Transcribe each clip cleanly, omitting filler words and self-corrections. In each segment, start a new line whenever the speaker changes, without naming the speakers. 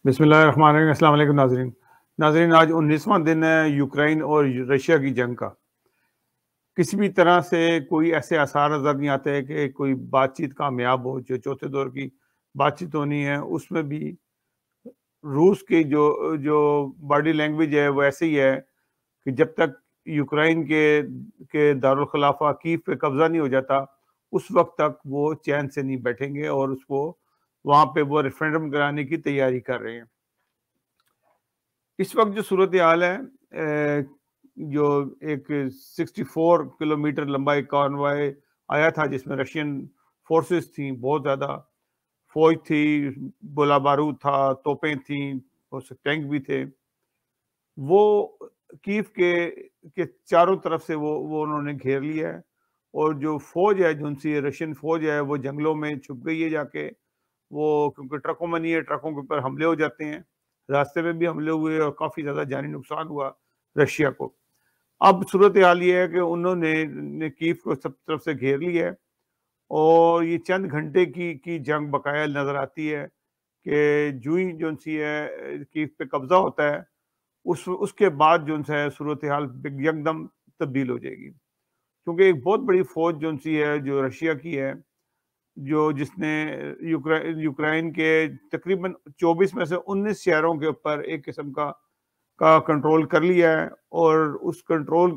بسم اللہ الرحمن الرحیم۔ السلام علیکم ناظرین، آج 19واں دن ہے یوکرائن اور رشیا کی جنگ کا۔ کسی بھی طرح سے کوئی ایسے آثار نظر نہیں آتے کہ کوئی بات چیت کامیاب ہو۔ جو چوتھے دور کی بات چیت ہونی ہے اس میں بھی روس کی جو باڈی لینگویج ہے وہ ایسے ہی ہے کہ جب تک یوکرائن کے دارالخلافہ کیف پہ قبضہ نہیں ہو جاتا اس وقت تک وہ چین سے نہیں بیٹھیں گے، اور اس کو وہاں پہ وہ ریفرینڈم کرانے کی تیاری کر رہے ہیں۔ اس وقت جو صورتحال ہے، جو ایک 64 کلومیٹر لمبا ایک کانوائے آیا تھا جس میں رشین فورسز تھیں، بہت زیادہ فوج تھی، گولہ بارود تھا، توپیں تھیں، ٹینک بھی تھے۔ وہ کیف کے چاروں طرف سے وہ انہوں نے گھیر لیا ہے، اور جو فوج ہے، جو ان سی رشین فوج ہے، وہ جنگلوں میں چھپ گئی ہے جا کے۔ وہ کیونکہ ٹرکوں میں نہیں ہے، ٹرکوں کے اوپر حملے ہو جاتے ہیں، راستے میں بھی حملے ہوئے اور کافی زیادہ جانی نقصان ہوا رشیا کو۔ اب صورتحال یہ ہے کہ انہوں نے کیف کو سب طرف سے گھیر لیا ہے، اور یہ چند گھنٹے کی جنگ بقایا نظر آتی ہے کہ جو ہی جو سی ہے کیف پہ قبضہ ہوتا ہے اس کے بعد جو ہے صورتحال یکدم تبدیل ہو جائے گی، کیونکہ ایک بہت بڑی فوج جو سی ہے جو رشیا کی ہے، جس نے یوکرائن کے تقریباً 24 میں سے 19 شہروں کے اوپر ایک قسم کا کنٹرول کر لیا ہے، اور اس کنٹرول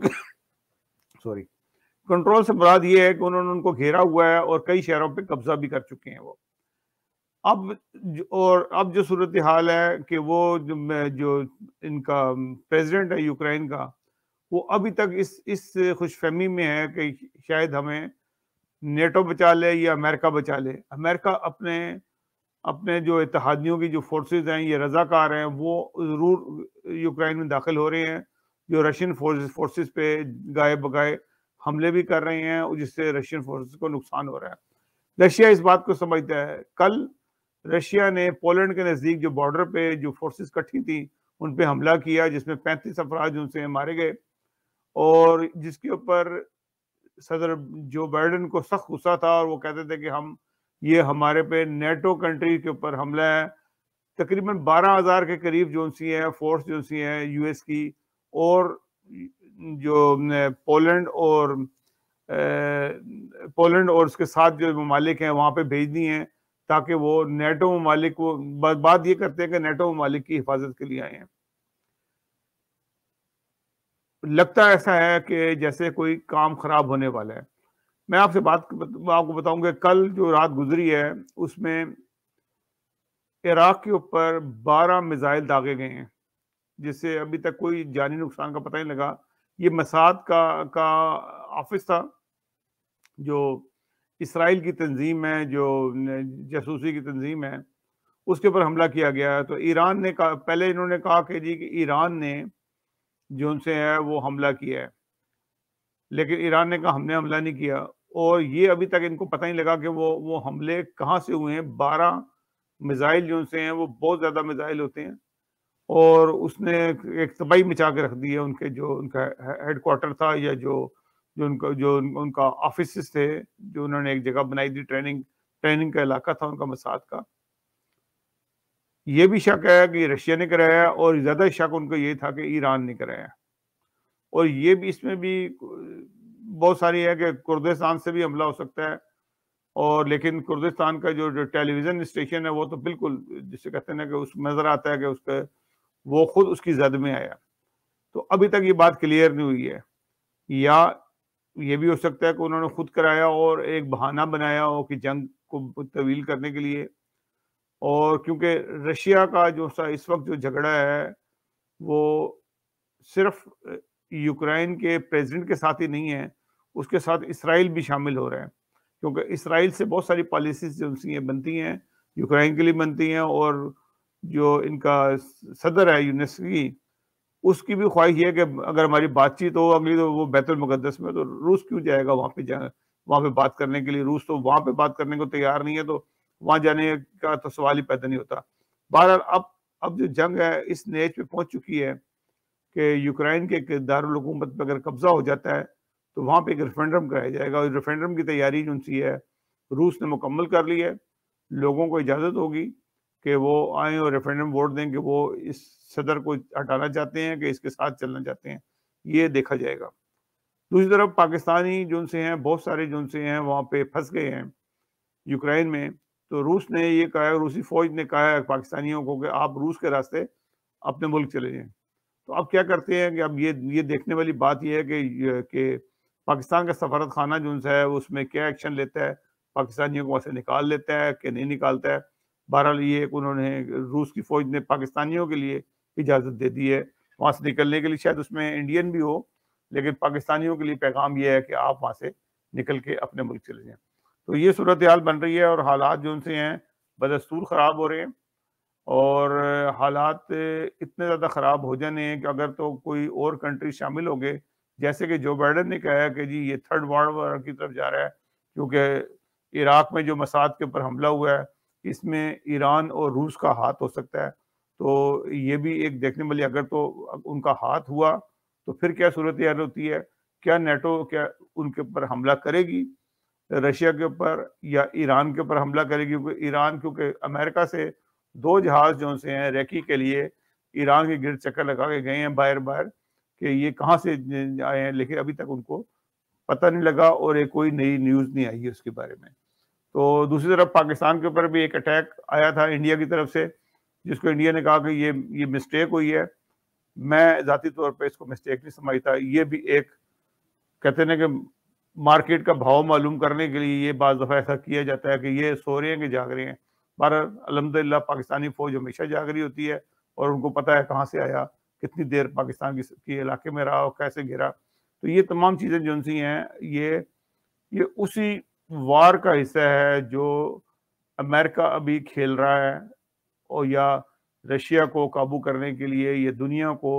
کنٹرول سے مراد یہ ہے کہ انہوں نے ان کو گھیرا ہوا ہے اور کئی شہروں پہ قبضہ بھی کر چکے ہیں وہ۔ اب جو صورتحال ہے کہ وہ جو ان کا پریزیڈنٹ ہے یوکرائن کا، وہ ابھی تک اس خوش فہمی میں ہے کہ شاید ہمیں نیٹو بچا لے یا امریکہ بچا لے۔ امریکہ اپنے جو اتحادیوں کی جو فورسز ہیں، یہ رضاکار ہیں، وہ ضرور یوکرائن میں داخل ہو رہے ہیں، جو رشین فورسز پہ گائے بگائے حملے بھی کر رہے ہیں، اور جس سے رشین فورسز کو نقصان ہو رہا ہے۔ رشیا اس بات کو سمجھتا ہے۔ کل رشیا نے پولینڈ کے نزدیک جو بارڈر پہ جو فورسز کٹھی تھیں ان پہ حملہ کیا، جس میں 35 افراد ان سے مارے گئے، اور جس کے اوپر صدر جو بائیڈن کو سخت غصہ تھا، اور وہ کہتے تھے کہ یہ ہمارے پہ نیٹو کنٹری کے اوپر حملہ ہے۔ تقریباً 12,000 کے قریب جو سی ہے فورس جو سی ہے یو ایس کی، اور جو پولینڈ اور اس کے ساتھ جو ممالک ہیں وہاں پہ بھیجنی ہیں، تاکہ وہ نیٹو ممالک کو بات یہ کرتے ہیں کہ نیٹو ممالک کی حفاظت کے لیے آئے ہیں۔ لگتا ایسا ہے کہ جیسے کوئی کام خراب ہونے والا ہے۔ میں آپ کو بتاؤں گا کل جو رات گزری ہے اس میں عراق کے اوپر 12 میزائل داغے گئے ہیں، جس سے ابھی تک کوئی جانی نقصان کا پتہ نہیں لگا۔ یہ مساد کا آفس تھا، جو اسرائیل کی تنظیم ہے، جو جاسوسی کی تنظیم ہے، اس کے اوپر حملہ کیا گیا ہے۔ تو ایران نے پہلے انہوں نے کہا کہ جی کہ ایران نے جو ان سے ہے وہ حملہ کیا ہے، لیکن ایران نے کہا ہم نے حملہ نہیں کیا، اور یہ ابھی تک ان کو پتہ نہیں لگا کہ وہ حملے کہاں سے ہوئے ہیں۔ 12 میزائل جو ان سے ہیں وہ بہت زیادہ میزائل ہوتے ہیں، اور اس نے ایک تباہی مچا کے رکھ دی ہے۔ ان کا ہیڈ کوارٹر تھا، یا جو ان کا آفیسز تھے، جو انہوں نے ایک جگہ بنائی تھی، ٹریننگ کا علاقہ تھا ان کا مساد کا۔ یہ بھی شک ہے کہ رشیا نے کرایا، اور زیادہ شک ان کو یہ تھا کہ ایران نے کرایا، اور یہ بھی اس میں بھی بہت ساری ہے کہ کردستان سے بھی حملہ ہو سکتا ہے، اور لیکن کردستان کا جو ٹیلی ویژن اسٹیشن ہے وہ تو بالکل جسے کہتے ہیں کہ اس نظر آتا ہے کہ وہ خود اس کی زد میں آیا۔ تو ابھی تک یہ بات کلیئر نہیں ہوئی ہے، یا یہ بھی ہو سکتا ہے کہ انہوں نے خود کرایا اور ایک بہانہ بنایا ہو کہ جنگ کو طویل کرنے کے لیے۔ اور کیونکہ رشیا کا جو اس وقت جو جھگڑا ہے وہ صرف یوکرائن کے پریزیڈنٹ کے ساتھ ہی نہیں ہے، اس کے ساتھ اسرائیل بھی شامل ہو رہا ہے، کیونکہ اسرائیل سے بہت ساری پالیسیز جو بنتی ہیں یوکرائن کے لیے بنتی ہیں، اور جو ان کا صدر ہے یونیسکی، اس کی بھی خواہش ہے کہ اگر ہماری بات چیت ہو اگلی تو وہ بیت المقدس میں، تو روس کیوں جائے گا وہاں پہ بات کرنے کے لیے؟ روس تو وہاں پہ بات کرنے کو تیار نہیں ہے، تو وہاں جانے کا تو سوال ہی پیدا نہیں ہوتا۔ بہرحال اب جو جنگ ہے اس نیچ پہ پہنچ چکی ہے کہ یوکرائن کے دارالحکومت پہ اگر قبضہ ہو جاتا ہے تو وہاں پہ ایک ریفرینڈم کرایا جائے گا، اور ریفرینڈم کی تیاری جو سی ہے روس نے مکمل کر لی ہے۔ لوگوں کو اجازت ہوگی کہ وہ آئیں اور ریفرینڈم ووٹ دیں کہ وہ اس صدر کو ہٹانا چاہتے ہیں کہ اس کے ساتھ چلنا چاہتے ہیں، یہ دیکھا جائے گا۔ دوسری طرف پاکستانی جو ان سے ہیں، بہت سارے جو ان سے ہیں وہاں پہ پھنس گئے ہیں یوکرائن میں، تو روس نے یہ کہا ہے، روسی فوج نے کہا ہے پاکستانیوں کو کہ آپ روس کے راستے اپنے ملک چلے جائیں۔ تو اب کیا کرتے ہیں کہ اب یہ دیکھنے والی بات یہ ہے کہ پاکستان کا سفارت خانہ جو ان سے ہے اس میں کیا ایکشن لیتا ہے، پاکستانیوں کو وہاں سے نکال لیتا ہے کہ نہیں نکالتا ہے۔ بہرحال یہ ایک انہوں نے روس کی فوج نے پاکستانیوں کے لیے اجازت دے دی ہے وہاں سے نکلنے کے لیے، شاید اس میں انڈین بھی ہو، لیکن پاکستانیوں کے لیے پیغام یہ ہے کہ آپ وہاں سے نکل کے اپنے ملک چلے جائیں۔ تو یہ صورتحال بن رہی ہے اور حالات جو ان سے ہیں بدستور خراب ہو رہے ہیں، اور حالات اتنے زیادہ خراب ہو جانے ہیں کہ اگر تو کوئی اور کنٹری شامل ہو گئے، جیسے کہ جو بائیڈن نے کہا ہے کہ جی یہ تھرڈ ورلڈ وار کی طرف جا رہا ہے، کیونکہ عراق میں جو مساد کے اوپر حملہ ہوا ہے اس میں ایران اور روس کا ہاتھ ہو سکتا ہے، تو یہ بھی ایک دیکھنے والی، اگر تو ان کا ہاتھ ہوا تو پھر کیا صورتحال ہوتی ہے، کیا نیٹو کیا ان کے اوپر حملہ کرے گی رشیا کے اوپر، یا ایران کے اوپر حملہ کرے گی؟ کیونکہ ایران، کیونکہ امریکہ سے 2 جہاز جو سے ہیں ریکی کے لیے ایران کے گرد چکر لگا کے گئے ہیں باہر کہ یہ کہاں سے آئے ہیں، لیکن ابھی تک ان کو پتہ نہیں لگا اور ایک کوئی نئی نیوز نہیں آئی ہے اس کے بارے میں۔ تو دوسری طرف پاکستان کے اوپر بھی ایک اٹیک آیا تھا انڈیا کی طرف سے، جس کو انڈیا نے کہا کہ یہ مسٹیک ہوئی ہے۔ میں ذاتی طور پہ اس کو مسٹیک نہیں سمجھتا، یہ بھی ایک کہتے ہیں کہ مارکیٹ کا بھاؤ معلوم کرنے کے لیے یہ بعض دفعہ ایسا کیا جاتا ہے کہ یہ سو رہے ہیں کہ جاگ رہے ہیں۔ بہرحال الحمدللہ پاکستانی فوج ہمیشہ جاگ رہی ہوتی ہے اور ان کو پتہ ہے کہاں سے آیا، کتنی دیر پاکستان کی علاقے میں رہا اور کیسے گرا۔ تو یہ تمام چیزیں جو ان سی ہیں یہ اسی وار کا حصہ ہے جو امریکہ ابھی کھیل رہا ہے، اور یا رشیا کو قابو کرنے کے لیے، یہ دنیا کو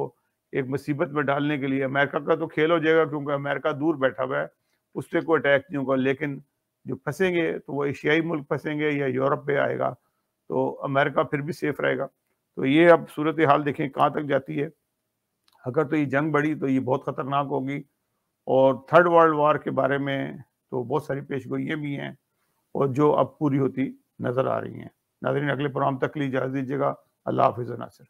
ایک مصیبت میں ڈالنے کے لیے۔ امریکہ کا تو کھیل ہو جائے گا کیونکہ امریکہ دور بیٹھا ہوا ہے، اس سے کوئی اٹیک نہیں ہوگا، لیکن جو پھنسیں گے تو وہ ایشیائی ملک پھنسیں گے یا یورپ پہ آئے گا، تو امریکہ پھر بھی سیف رہے گا۔ تو یہ اب صورتحال دیکھیں کہاں تک جاتی ہے۔ اگر تو یہ جنگ بڑھی تو یہ بہت خطرناک ہوگی، اور تھرڈ ورلڈ وار کے بارے میں تو بہت ساری پیشگوئیاں بھی ہیں اور جو اب پوری ہوتی نظر آ رہی ہیں۔ ناظرین، اگلے پروگرام تک کے لیے اجازت دیجیے گا۔ اللہ حافظ ناصر۔